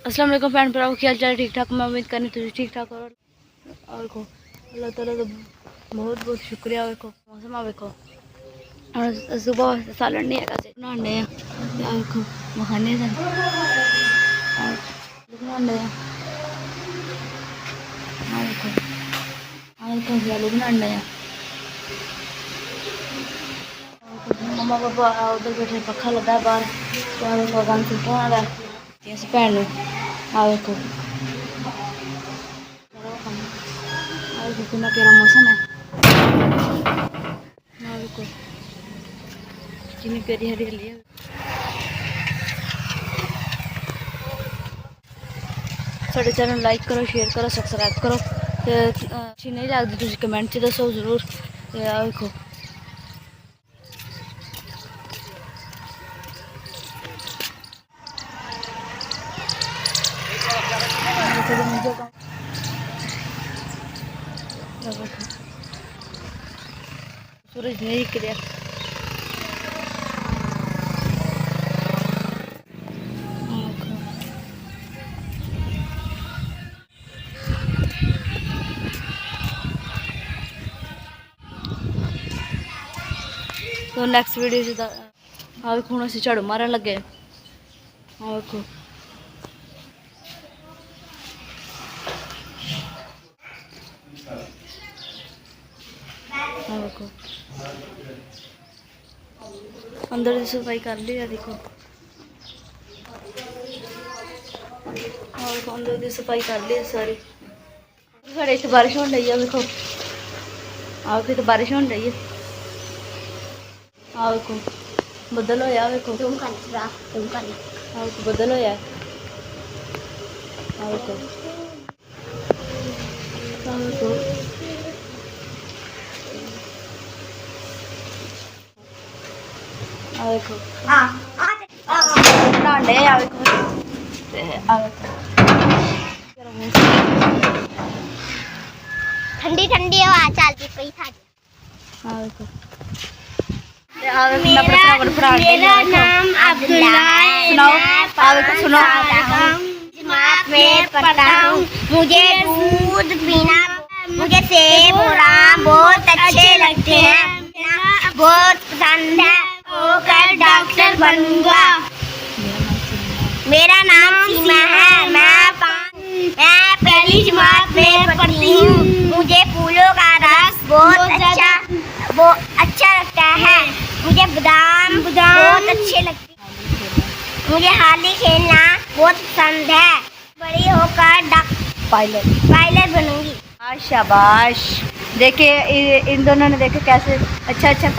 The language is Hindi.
अस्सलाम वालेकुम फ्रेंड, पर क्या हाल चाल? ठीक ठाक। मैं उम्मीद करनी तुझे ठीक ठाक। और को अल्लाह ताला का बहुत बहुत शुक्रिया। देखो मौसम आ देखो, और सुबह सालन नहीं है कैसे बनाने हैं या देखो मखाने हैं बनाने हैं। हाँ देखो, हाँ देखो आलू बनाने हैं। मम्मा पापा उधर बैठे, पखा लगा है बाहर। क्या देखो गन सुट्टा है इस भैन ने। आ देखो कितना प्यारा मौसम है। हाँ देखो कितनी प्यारी हरियाली है। साढ़े चैनल लाइक करो, शेयर करो, सबसक्राइब करो। अच्छी नहीं लगती तुझे कमेंट च दसो जरूर। देखो सूरज नहीं दिख रहा। तो नेक्स्ट वीडियो से हाँ खून से झाड़ू मारन लगे। हाँ देखो हाँ देखो अंदर की सफाई कर ली है। देखो हाँ देखो अंदर की सफाई कर ली है सारी। साढ़े इतने बारिश होने रही है। देखो हाँ फिर तो बारिश होने रही है। हाँ देखो बदल होया। देखो हाँ बदल होया। हाँ देखो हाँ देखो हाँ देखो बनाने आ देखो। ठंडी ठंडी हवा चलती पई था। हाँ देखो मेरा नाम अब्दुल्ला है। सुनो जमात में पढ़ता हूँ। मुझे दूध पीना, मुझे सेब और आम बहुत अच्छे लगते हैं, बहुत पसंद है। होकर डॉक्टर बनूंगा। मेरा नाम सीमा है। मैं पहली जमात में पढ़ती हूँ। मुझे फूलों का रस बहुत अच्छा लगता है। मुझे बादाम बहुत अच्छे लगते हैं। मुझे हाली खेलना बहुत पसंद है। बड़ी होकर पायलट बनूंगी। शाबाश। देखे इन दोनों ने देखे कैसे अच्छा अच्छा